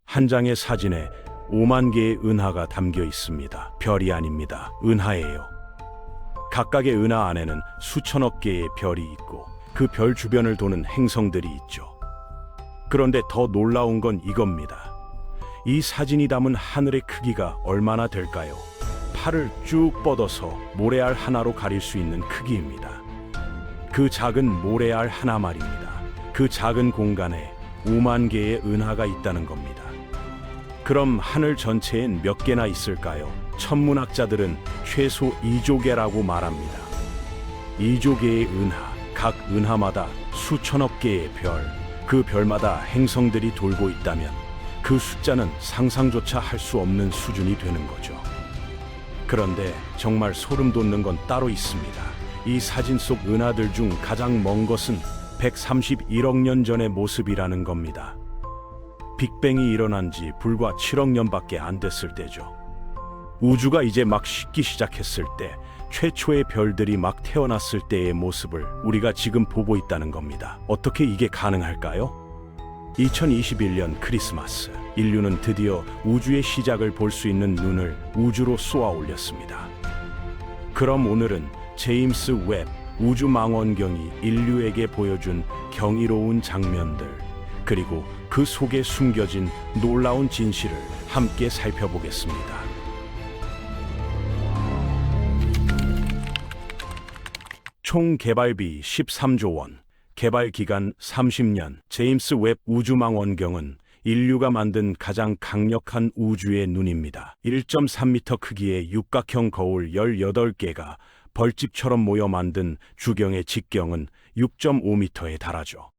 한 장의 사진에 5만 개의 은하가 담겨 있습니다. 별이 아닙니다. 은하예요. 각각의 은하 안에는 수천억 개의 별이 있고 그 별 주변을 도는 행성들이 있죠. 그런데 더 놀라운 건 이겁니다. 이 사진이 담은 하늘의 크기가 얼마나 될까요? 팔을 쭉 뻗어서 모래알 하나로 가릴 수 있는 크기입니다. 그 작은 모래알 하나 말입니다. 그 작은 공간에 5만 개의 은하가 있다는 겁니다. 그럼 하늘 전체엔 몇 개나 있을까요? 천문학자들은 최소 2조 개라고 말합니다. 2조 개의 은하, 각 은하마다 수천억 개의 별, 그 별마다 행성들이 돌고 있다면 그 숫자는 상상조차 할 수 없는 수준이 되는 거죠. 그런데 정말 소름 돋는 건 따로 있습니다. 이 사진 속 은하들 중 가장 먼 것은 131억 년 전의 모습이라는 겁니다. 빅뱅이 일어난 지 불과 7억 년밖에 안 됐을 때죠. 우주가 이제 막 식기 시작했을 때, 최초의 별들이 막 태어났을 때의 모습을 우리가 지금 보고 있다는 겁니다. 어떻게 이게 가능할까요? 2021년 크리스마스, 인류는 드디어 우주의 시작을 볼 수 있는 눈을 우주로 쏘아 올렸습니다. 그럼 오늘은 제임스 웹 우주망원경이 인류에게 보여준 경이로운 장면들, 그리고 그 속에 숨겨진 놀라운 진실을 함께 살펴보겠습니다. 총 개발비 13조 원, 개발 기간 30년, 제임스 웹 우주망원경은 인류가 만든 가장 강력한 우주의 눈입니다. 1.3m 크기의 육각형 거울 18개가 벌집처럼 모여 만든 주경의 직경은 6.5m에 달하죠.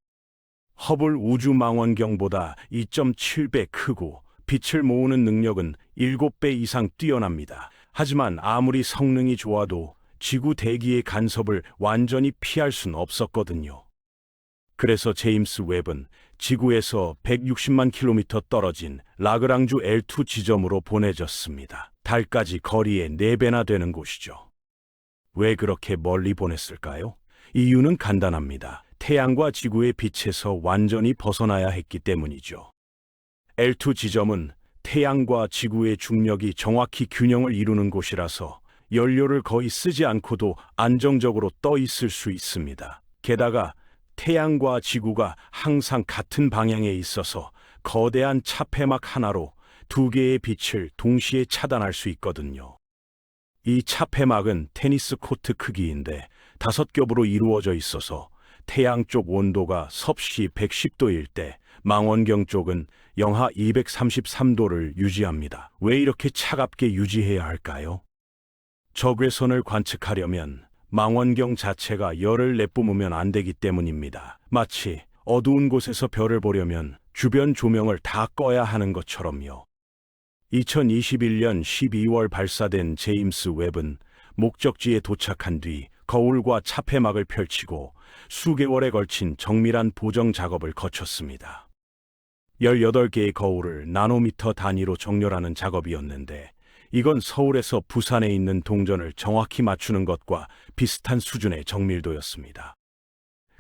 허블 우주망원경보다 2.7배 크고 빛을 모으는 능력은 7배 이상 뛰어납니다. 하지만 아무리 성능이 좋아도 지구 대기의 간섭을 완전히 피할 순 없었거든요. 그래서 제임스 웹은 지구에서 160만 킬로미터 떨어진 라그랑주 L2 지점으로 보내졌습니다. 달까지 거리의 4배나 되는 곳이죠. 왜 그렇게 멀리 보냈을까요? 이유는 간단합니다. 태양과 지구의 빛에서 완전히 벗어나야 했기 때문이죠. L2 지점은 태양과 지구의 중력이 정확히 균형을 이루는 곳이라서 연료를 거의 쓰지 않고도 안정적으로 떠 있을 수 있습니다. 게다가 태양과 지구가 항상 같은 방향에 있어서 거대한 차폐막 하나로 2개의 빛을 동시에 차단할 수 있거든요. 이 차폐막은 테니스 코트 크기인데 5겹으로 이루어져 있어서 태양 쪽 온도가 섭씨 110도일 때 망원경 쪽은 영하 233도를 유지합니다. 왜 이렇게 차갑게 유지해야 할까요? 적외선을 관측하려면 망원경 자체가 열을 내뿜으면 안 되기 때문입니다. 마치 어두운 곳에서 별을 보려면 주변 조명을 다 꺼야 하는 것처럼요. 2021년 12월 발사된 제임스 웹은 목적지에 도착한 뒤 거울과 차폐막을 펼치고 수개월에 걸친 정밀한 보정 작업을 거쳤습니다. 18개의 거울을 나노미터 단위로 정렬하는 작업이었는데 이건 서울에서 부산에 있는 동전을 정확히 맞추는 것과 비슷한 수준의 정밀도였습니다.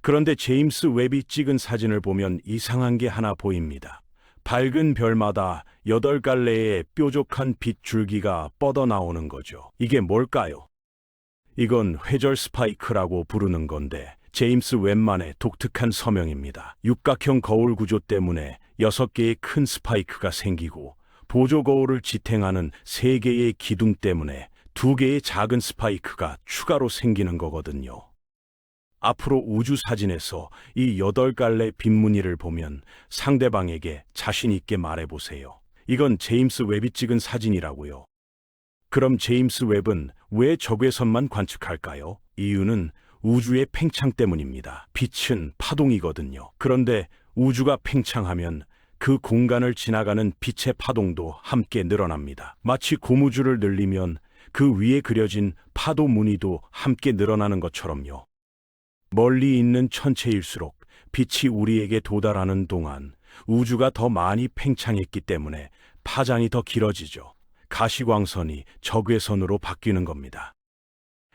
그런데 제임스 웹이 찍은 사진을 보면 이상한 게 하나 보입니다. 밝은 별마다 8갈래의 뾰족한 빛 줄기가 뻗어나오는 거죠. 이게 뭘까요? 이건 회절 스파이크라고 부르는 건데 제임스 웹만의 독특한 서명입니다. 육각형 거울 구조 때문에 6개의 큰 스파이크가 생기고 보조 거울을 지탱하는 3개의 기둥 때문에 2개의 작은 스파이크가 추가로 생기는 거거든요. 앞으로 우주 사진에서 이 8갈래 빛무늬를 보면 상대방에게 자신 있게 말해보세요. 이건 제임스 웹이 찍은 사진이라고요. 그럼 제임스 웹은 왜 적외선만 관측할까요? 이유는 우주의 팽창 때문입니다. 빛은 파동이거든요. 그런데 우주가 팽창하면 그 공간을 지나가는 빛의 파동도 함께 늘어납니다. 마치 고무줄을 늘리면 그 위에 그려진 파도 무늬도 함께 늘어나는 것처럼요. 멀리 있는 천체일수록 빛이 우리에게 도달하는 동안 우주가 더 많이 팽창했기 때문에 파장이 더 길어지죠. 가시광선이 적외선으로 바뀌는 겁니다.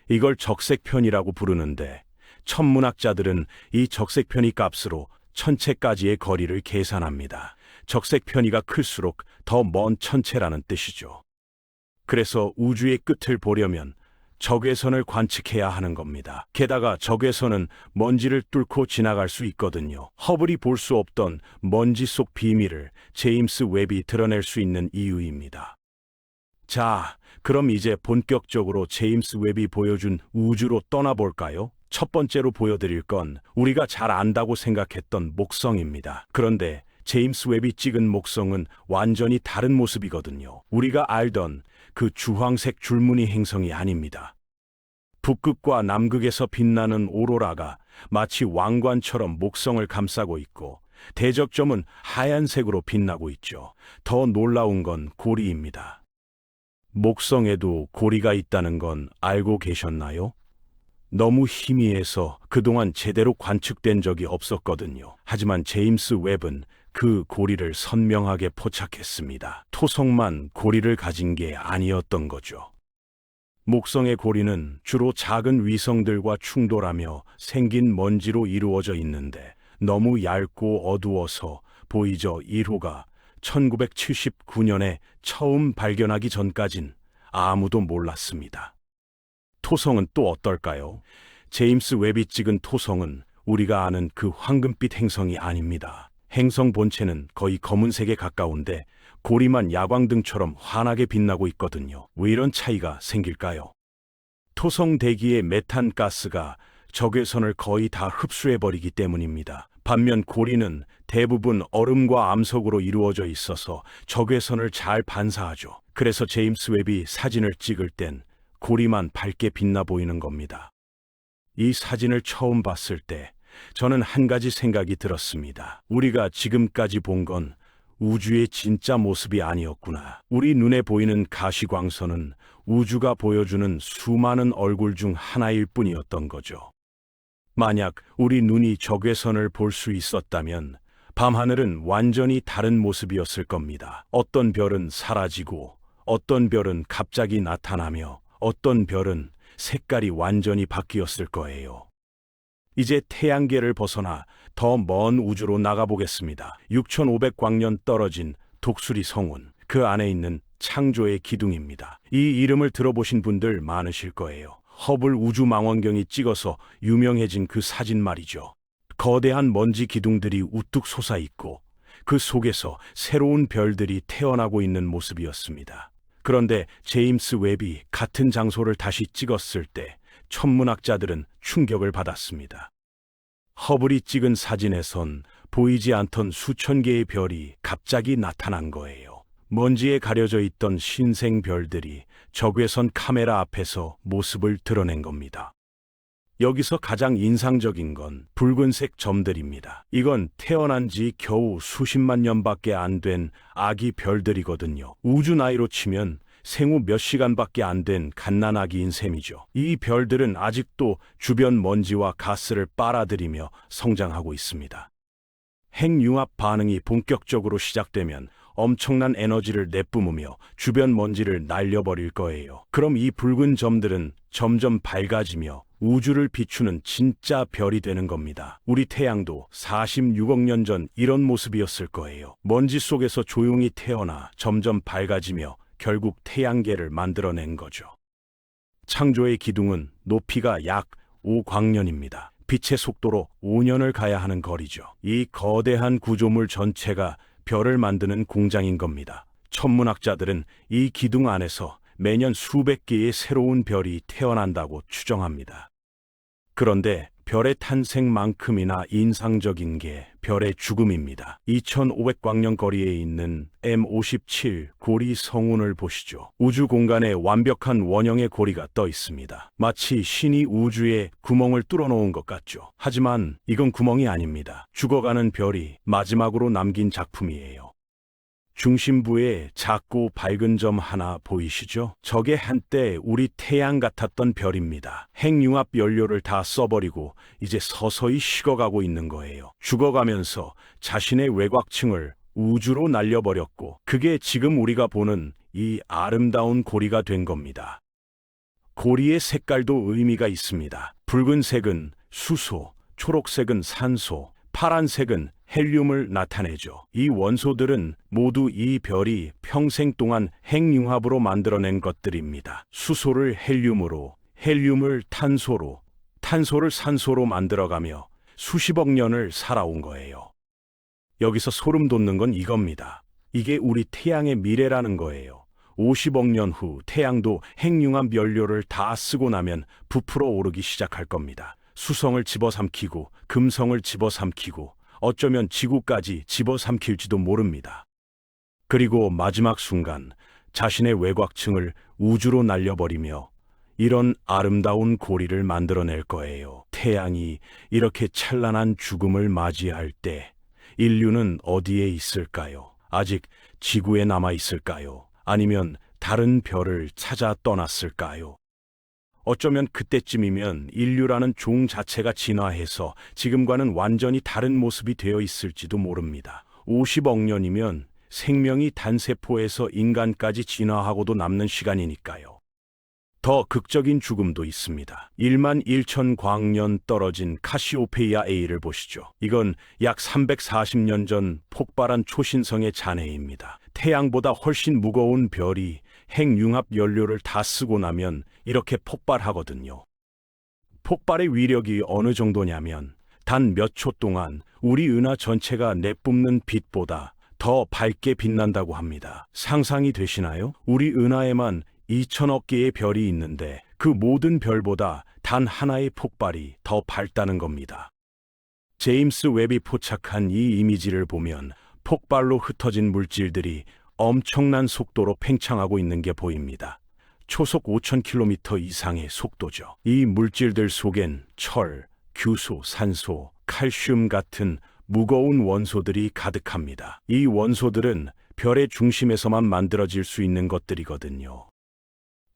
이걸 적색편이라고 부르는데 천문학자들은 이 적색편이 값으로 천체까지의 거리를 계산합니다. 적색 편이가 클수록 더 먼 천체라는 뜻이죠. 그래서 우주의 끝을 보려면 적외선을 관측해야 하는 겁니다. 게다가 적외선은 먼지를 뚫고 지나갈 수 있거든요. 허블이 볼 수 없던 먼지 속 비밀을 제임스 웹이 드러낼 수 있는 이유입니다. 자, 그럼 이제 본격적으로 제임스 웹이 보여준 우주로 떠나볼까요? 첫 번째로 보여드릴 건 우리가 잘 안다고 생각했던 목성입니다. 그런데 제임스 웹이 찍은 목성은 완전히 다른 모습이거든요. 우리가 알던 그 주황색 줄무늬 행성이 아닙니다. 북극과 남극에서 빛나는 오로라가 마치 왕관처럼 목성을 감싸고 있고 대적점은 하얀색으로 빛나고 있죠. 더 놀라운 건 고리입니다. 목성에도 고리가 있다는 건 알고 계셨나요? 너무 희미해서 그동안 제대로 관측된 적이 없었거든요. 하지만 제임스 웹은 그 고리를 선명하게 포착했습니다. 토성만 고리를 가진 게 아니었던 거죠. 목성의 고리는 주로 작은 위성들과 충돌하며 생긴 먼지로 이루어져 있는데 너무 얇고 어두워서 보이저 1호가 1979년에 처음 발견하기 전까진 아무도 몰랐습니다. 토성은 또 어떨까요? 제임스 웹이 찍은 토성은 우리가 아는 그 황금빛 행성이 아닙니다. 행성 본체는 거의 검은색에 가까운데 고리만 야광등처럼 환하게 빛나고 있거든요. 왜 이런 차이가 생길까요? 토성 대기의 메탄 가스가 적외선을 거의 다 흡수해버리기 때문입니다. 반면 고리는 대부분 얼음과 암석으로 이루어져 있어서 적외선을 잘 반사하죠. 그래서 제임스 웹이 사진을 찍을 땐 고리만 밝게 빛나 보이는 겁니다. 이 사진을 처음 봤을 때 저는 한 가지 생각이 들었습니다. 우리가 지금까지 본 건 우주의 진짜 모습이 아니었구나. 우리 눈에 보이는 가시광선은 우주가 보여주는 수많은 얼굴 중 하나일 뿐이었던 거죠. 만약 우리 눈이 적외선을 볼 수 있었다면 밤하늘은 완전히 다른 모습이었을 겁니다. 어떤 별은 사라지고 어떤 별은 갑자기 나타나며 어떤 별은 색깔이 완전히 바뀌었을 거예요. 이제 태양계를 벗어나 더 먼 우주로 나가보겠습니다. 6500광년 떨어진 독수리 성운, 그 안에 있는 창조의 기둥입니다. 이 이름을 들어보신 분들 많으실 거예요. 허블 우주망원경이 찍어서 유명해진 그 사진 말이죠. 거대한 먼지 기둥들이 우뚝 솟아있고 그 속에서 새로운 별들이 태어나고 있는 모습이었습니다. 그런데 제임스 웹이 같은 장소를 다시 찍었을 때 천문학자들은 충격을 받았습니다. 허블이 찍은 사진에선 보이지 않던 수천 개의 별이 갑자기 나타난 거예요. 먼지에 가려져 있던 신생 별들이 적외선 카메라 앞에서 모습을 드러낸 겁니다. 여기서 가장 인상적인 건 붉은색 점들입니다. 이건 태어난 지 겨우 수십만 년밖에 안 된 아기 별들이거든요. 우주 나이로 치면 생후 몇 시간밖에 안 된 갓난아기인 셈이죠. 이 별들은 아직도 주변 먼지와 가스를 빨아들이며 성장하고 있습니다. 핵융합 반응이 본격적으로 시작되면 엄청난 에너지를 내뿜으며 주변 먼지를 날려버릴 거예요. 그럼 이 붉은 점들은 점점 밝아지며 우주를 비추는 진짜 별이 되는 겁니다. 우리 태양도 46억 년 전 이런 모습이었을 거예요. 먼지 속에서 조용히 태어나 점점 밝아지며 결국 태양계를 만들어낸 거죠. 창조의 기둥은 높이가 약 5광년입니다. 빛의 속도로 5년을 가야 하는 거리죠. 이 거대한 구조물 전체가 별을 만드는 공장인 겁니다. 천문학자들은 이 기둥 안에서 매년 수백 개의 새로운 별이 태어난다고 추정합니다. 그런데 별의 탄생만큼이나 인상적인 게 별의 죽음입니다. 2500광년 거리에 있는 M57 고리 성운을 보시죠. 우주 공간에 완벽한 원형의 고리가 떠 있습니다. 마치 신이 우주에 구멍을 뚫어놓은 것 같죠. 하지만 이건 구멍이 아닙니다. 죽어가는 별이 마지막으로 남긴 작품이에요. 중심부에 작고 밝은 점 하나 보이시죠? 저게 한때 우리 태양 같았던 별입니다. 핵융합 연료를 다 써버리고 이제 서서히 식어가고 있는 거예요. 죽어가면서 자신의 외곽층을 우주로 날려버렸고 그게 지금 우리가 보는 이 아름다운 고리가 된 겁니다. 고리의 색깔도 의미가 있습니다. 붉은색은 수소, 초록색은 산소, 파란색은 헬륨을 나타내죠. 이 원소들은 모두 이 별이 평생 동안 핵융합으로 만들어낸 것들입니다. 수소를 헬륨으로, 헬륨을 탄소로, 탄소를 산소로 만들어가며 수십억 년을 살아온 거예요. 여기서 소름 돋는 건 이겁니다. 이게 우리 태양의 미래라는 거예요. 50억 년 후 태양도 핵융합 연료를 다 쓰고 나면 부풀어 오르기 시작할 겁니다. 수성을 집어삼키고 금성을 집어삼키고 어쩌면 지구까지 집어삼킬지도 모릅니다. 그리고 마지막 순간 자신의 외곽층을 우주로 날려버리며 이런 아름다운 고리를 만들어낼 거예요. 태양이 이렇게 찬란한 죽음을 맞이할 때 인류는 어디에 있을까요? 아직 지구에 남아 있을까요? 아니면 다른 별을 찾아 떠났을까요? 어쩌면 그때쯤이면 인류라는 종 자체가 진화해서 지금과는 완전히 다른 모습이 되어 있을지도 모릅니다. 50억 년이면 생명이 단세포에서 인간까지 진화하고도 남는 시간이니까요. 더 극적인 죽음도 있습니다. 1만 1천 광년 떨어진 카시오페이아 A를 보시죠. 이건 약 340년 전 폭발한 초신성의 잔해입니다. 태양보다 훨씬 무거운 별이 핵융합 연료를 다 쓰고 나면 이렇게 폭발하거든요. 폭발의 위력이 어느 정도냐면 단 몇 초 동안 우리 은하 전체가 내뿜는 빛보다 더 밝게 빛난다고 합니다. 상상이 되시나요? 우리 은하에만 2천억 개의 별이 있는데 그 모든 별보다 단 하나의 폭발이 더 밝다는 겁니다. 제임스 웹이 포착한 이 이미지를 보면 폭발로 흩어진 물질들이 엄청난 속도로 팽창하고 있는 게 보입니다. 초속 5,000km 이상의 속도죠. 이 물질들 속엔 철, 규소, 산소, 칼슘 같은 무거운 원소들이 가득합니다. 이 원소들은 별의 중심에서만 만들어질 수 있는 것들이거든요.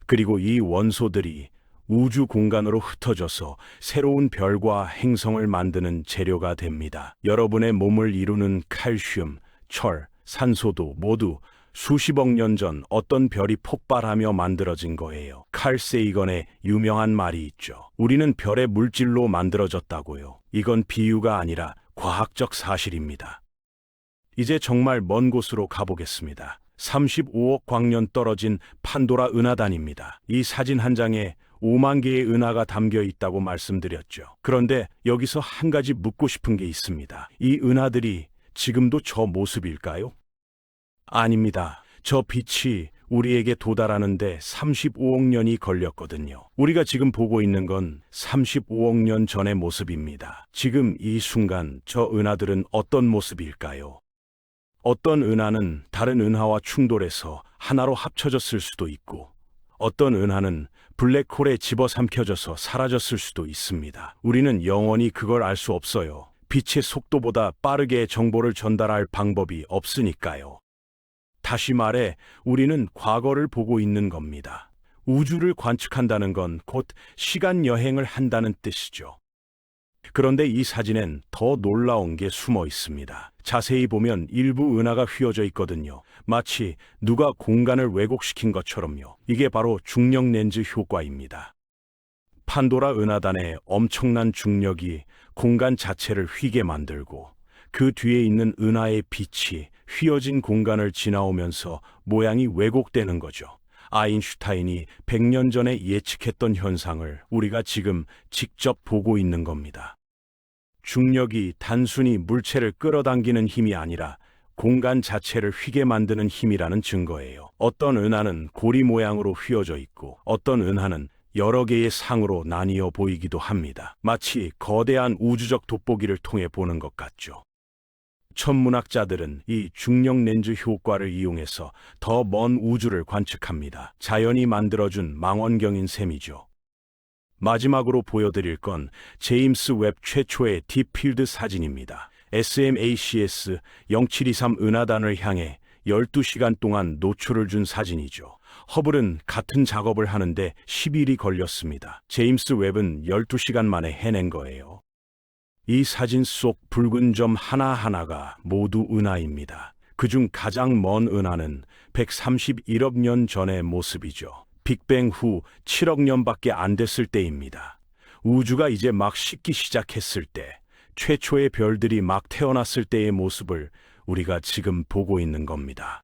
그리고 이 원소들이 우주 공간으로 흩어져서 새로운 별과 행성을 만드는 재료가 됩니다. 여러분의 몸을 이루는 칼슘, 철, 산소도 모두 수십억 년 전 어떤 별이 폭발하며 만들어진 거예요. 칼 세이건의 유명한 말이 있죠. 우리는 별의 물질로 만들어졌다고요. 이건 비유가 아니라 과학적 사실입니다. 이제 정말 먼 곳으로 가보겠습니다. 35억 광년 떨어진 판도라 은하단입니다. 이 사진 한 장에 5만 개의 은하가 담겨 있다고 말씀드렸죠. 그런데 여기서 한 가지 묻고 싶은 게 있습니다. 이 은하들이 지금도 저 모습일까요? 아닙니다. 저 빛이 우리에게 도달하는데 35억 년이 걸렸거든요. 우리가 지금 보고 있는 건 35억 년 전의 모습입니다. 지금 이 순간 저 은하들은 어떤 모습일까요? 어떤 은하는 다른 은하와 충돌해서 하나로 합쳐졌을 수도 있고, 어떤 은하는 블랙홀에 집어삼켜져서 사라졌을 수도 있습니다. 우리는 영원히 그걸 알 수 없어요. 빛의 속도보다 빠르게 정보를 전달할 방법이 없으니까요. 다시 말해, 우리는 과거를 보고 있는 겁니다. 우주를 관측한다는 건 곧 시간 여행을 한다는 뜻이죠. 그런데 이 사진엔 더 놀라운 게 숨어 있습니다. 자세히 보면 일부 은하가 휘어져 있거든요. 마치 누가 공간을 왜곡시킨 것처럼요. 이게 바로 중력 렌즈 효과입니다. 판도라 은하단의 엄청난 중력이 공간 자체를 휘게 만들고 그 뒤에 있는 은하의 빛이 휘어진 공간을 지나오면서 모양이 왜곡되는 거죠. 아인슈타인이 100년 전에 예측했던 현상을 우리가 지금 직접 보고 있는 겁니다. 중력이 단순히 물체를 끌어당기는 힘이 아니라 공간 자체를 휘게 만드는 힘이라는 증거예요. 어떤 은하는 고리 모양으로 휘어져 있고 어떤 은하는 여러 개의 상으로 나뉘어 보이기도 합니다. 마치 거대한 우주적 돋보기를 통해 보는 것 같죠. 천문학자들은 이 중력 렌즈 효과를 이용해서 더 먼 우주를 관측합니다. 자연이 만들어준 망원경인 셈이죠. 마지막으로 보여드릴 건 제임스 웹 최초의 딥필드 사진입니다. SMACS 0723 은하단을 향해 12시간 동안 노출을 준 사진이죠. 허블은 같은 작업을 하는데 10일이 걸렸습니다. 제임스 웹은 12시간 만에 해낸 거예요. 이 사진 속 붉은 점 하나하나가 모두 은하입니다. 그중 가장 먼 은하는 131억 년 전의 모습이죠. 빅뱅 후 7억 년밖에 안 됐을 때입니다. 우주가 이제 막 식기 시작했을 때, 최초의 별들이 막 태어났을 때의 모습을 우리가 지금 보고 있는 겁니다.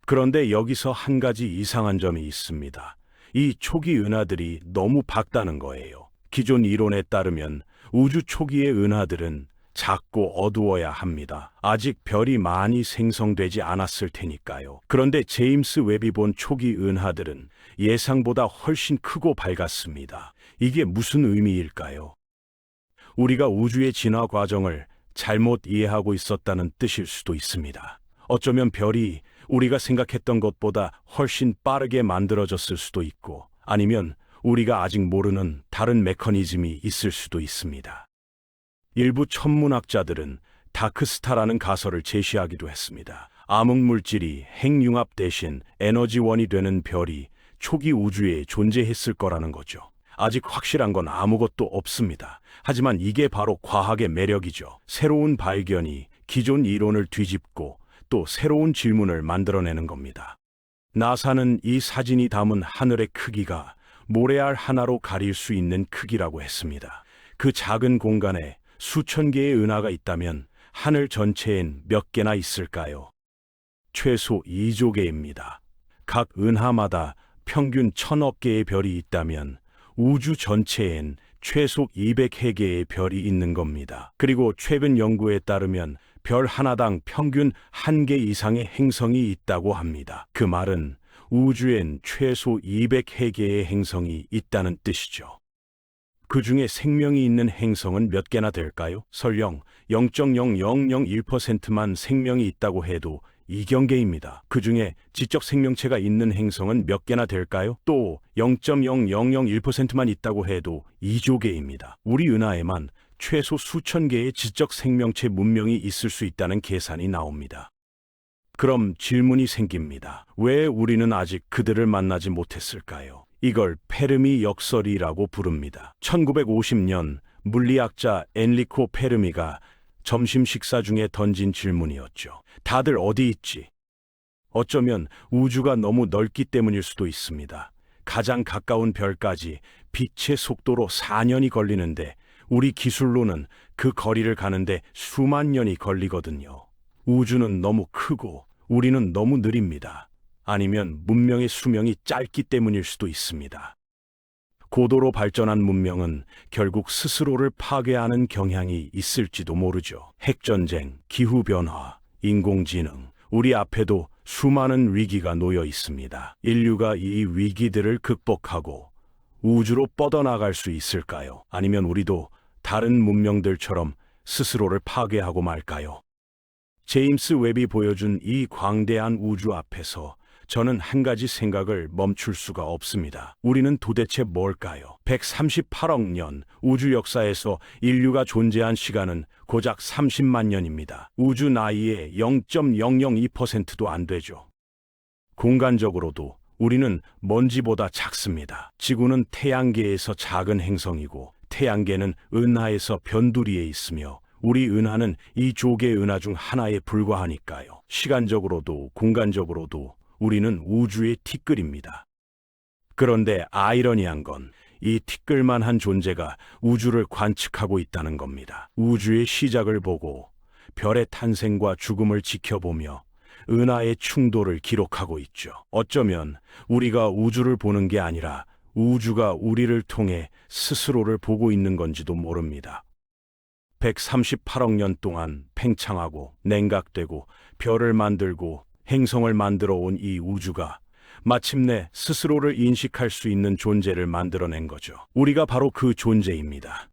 그런데 여기서 한 가지 이상한 점이 있습니다. 이 초기 은하들이 너무 밝다는 거예요. 기존 이론에 따르면 우주 초기의 은하들은 작고 어두워야 합니다. 아직 별이 많이 생성되지 않았을 테니까요. 그런데 제임스 웹이 본 초기 은하들은 예상보다 훨씬 크고 밝았습니다. 이게 무슨 의미일까요? 우리가 우주의 진화 과정을 잘못 이해하고 있었다는 뜻일 수도 있습니다. 어쩌면 별이 우리가 생각했던 것보다 훨씬 빠르게 만들어졌을 수도 있고, 아니면 우리가 아직 모르는 다른 메커니즘이 있을 수도 있습니다. 일부 천문학자들은 다크스타라는 가설을 제시하기도 했습니다. 암흑물질이 핵융합 대신 에너지원이 되는 별이 초기 우주에 존재했을 거라는 거죠. 아직 확실한 건 아무것도 없습니다. 하지만 이게 바로 과학의 매력이죠. 새로운 발견이 기존 이론을 뒤집고 또 새로운 질문을 만들어내는 겁니다. 나사는 이 사진이 담은 하늘의 크기가 모래알 하나로 가릴 수 있는 크기라고 했습니다. 그 작은 공간에 수천 개의 은하가 있다면 하늘 전체엔 몇 개나 있을까요? 최소 2조 개입니다. 각 은하마다 평균 1000억 개의 별이 있다면 우주 전체엔 최소 200개의 별이 있는 겁니다. 그리고 최근 연구에 따르면 별 하나당 평균 1개 이상의 행성이 있다고 합니다. 그 말은 우주엔 최소 200개의 행성이 있다는 뜻이죠. 그 중에 생명이 있는 행성은 몇 개나 될까요? 설령 0.0001%만 생명이 있다고 해도 2경계입니다. 그 중에 지적 생명체가 있는 행성은 몇 개나 될까요? 또 0.0001%만 있다고 해도 2조 개입니다. 우리 은하에만 최소 수천 개의 지적 생명체 문명이 있을 수 있다는 계산이 나옵니다. 그럼 질문이 생깁니다. 왜 우리는 아직 그들을 만나지 못했을까요? 이걸 페르미 역설이라고 부릅니다. 1950년 물리학자 엔리코 페르미가 점심 식사 중에 던진 질문이었죠. 다들 어디 있지? 어쩌면 우주가 너무 넓기 때문일 수도 있습니다. 가장 가까운 별까지 빛의 속도로 4년이 걸리는데 우리 기술로는 그 거리를 가는데 수만 년이 걸리거든요. 우주는 너무 크고 우리는 너무 느립니다. 아니면 문명의 수명이 짧기 때문일 수도 있습니다. 고도로 발전한 문명은 결국 스스로를 파괴하는 경향이 있을지도 모르죠. 핵전쟁, 기후변화, 인공지능, 우리 앞에도 수많은 위기가 놓여 있습니다. 인류가 이 위기들을 극복하고 우주로 뻗어나갈 수 있을까요? 아니면 우리도 다른 문명들처럼 스스로를 파괴하고 말까요? 제임스 웹이 보여준 이 광대한 우주 앞에서 저는 한 가지 생각을 멈출 수가 없습니다. 우리는 도대체 뭘까요? 138억 년 우주 역사에서 인류가 존재한 시간은 고작 30만 년입니다. 우주 나이의 0.002%도 안 되죠. 공간적으로도 우리는 먼지보다 작습니다. 지구는 태양계에서 작은 행성이고 태양계는 은하에서 변두리에 있으며 우리 은하는 이 조개 은하 중 하나에 불과하니까요. 시간적으로도 공간적으로도 우리는 우주의 티끌입니다. 그런데 아이러니한 건 이 티끌만한 존재가 우주를 관측하고 있다는 겁니다. 우주의 시작을 보고 별의 탄생과 죽음을 지켜보며 은하의 충돌을 기록하고 있죠. 어쩌면 우리가 우주를 보는 게 아니라 우주가 우리를 통해 스스로를 보고 있는 건지도 모릅니다. 138억 년 동안 팽창하고 냉각되고 별을 만들고 행성을 만들어 온 이 우주가 마침내 스스로를 인식할 수 있는 존재를 만들어낸 거죠. 우리가 바로 그 존재입니다.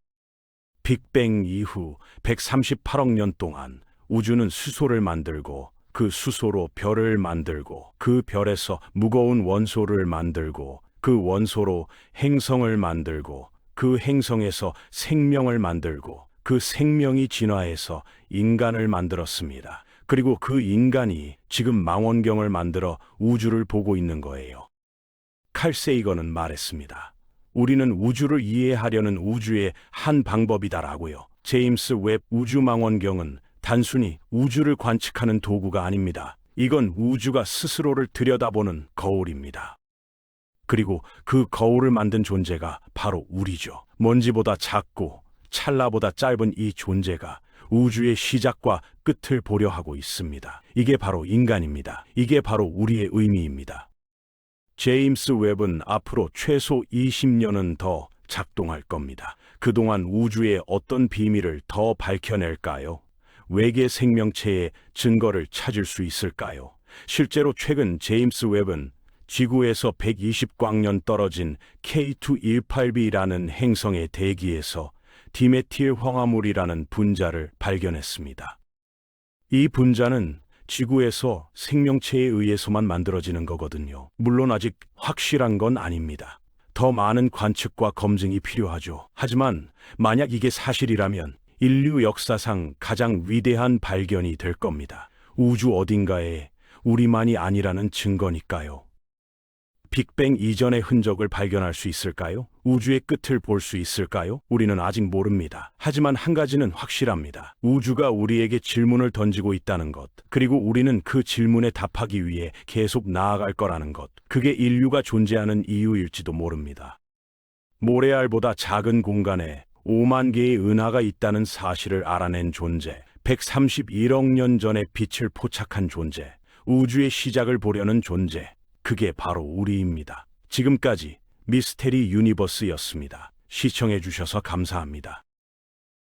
빅뱅 이후 138억 년 동안 우주는 수소를 만들고 그 수소로 별을 만들고 그 별에서 무거운 원소를 만들고 그 원소로 행성을 만들고 그 행성에서 생명을 만들고 그 생명이 진화해서 인간을 만들었습니다. 그리고 그 인간이 지금 망원경을 만들어 우주를 보고 있는 거예요. 칼 세이건은 말했습니다. 우리는 우주를 이해하려는 우주의 한 방법이다라고요. 제임스 웹 우주망원경은 단순히 우주를 관측하는 도구가 아닙니다. 이건 우주가 스스로를 들여다보는 거울입니다. 그리고 그 거울을 만든 존재가 바로 우리죠. 먼지보다 작고 찰나보다 짧은 이 존재가 우주의 시작과 끝을 보려 하고 있습니다. 이게 바로 인간입니다. 이게 바로 우리의 의미입니다. 제임스 웹은 앞으로 최소 20년은 더 작동할 겁니다. 그동안 우주의 어떤 비밀을 더 밝혀낼까요? 외계 생명체의 증거를 찾을 수 있을까요? 실제로 최근 제임스 웹은 지구에서 120광년 떨어진 K218b라는 행성의 대기에서 디메틸 황화물이라는 분자를 발견했습니다. 이 분자는 지구에서 생명체에 의해서만 만들어지는 거거든요. 물론 아직 확실한 건 아닙니다. 더 많은 관측과 검증이 필요하죠. 하지만 만약 이게 사실이라면 인류 역사상 가장 위대한 발견이 될 겁니다. 우주 어딘가에 우리만이 아니라는 증거니까요. 빅뱅 이전의 흔적을 발견할 수 있을까요? 우주의 끝을 볼 수 있을까요? 우리는 아직 모릅니다. 하지만 한 가지는 확실합니다. 우주가 우리에게 질문을 던지고 있다는 것, 그리고 우리는 그 질문에 답하기 위해 계속 나아갈 거라는 것, 그게 인류가 존재하는 이유일지도 모릅니다. 모래알보다 작은 공간에 5만 개의 은하가 있다는 사실을 알아낸 존재, 131억 년 전에 빛을 포착한 존재, 우주의 시작을 보려는 존재, 그게 바로 우리입니다. 지금까지 미스테리 유니버스였습니다. 시청해주셔서 감사합니다.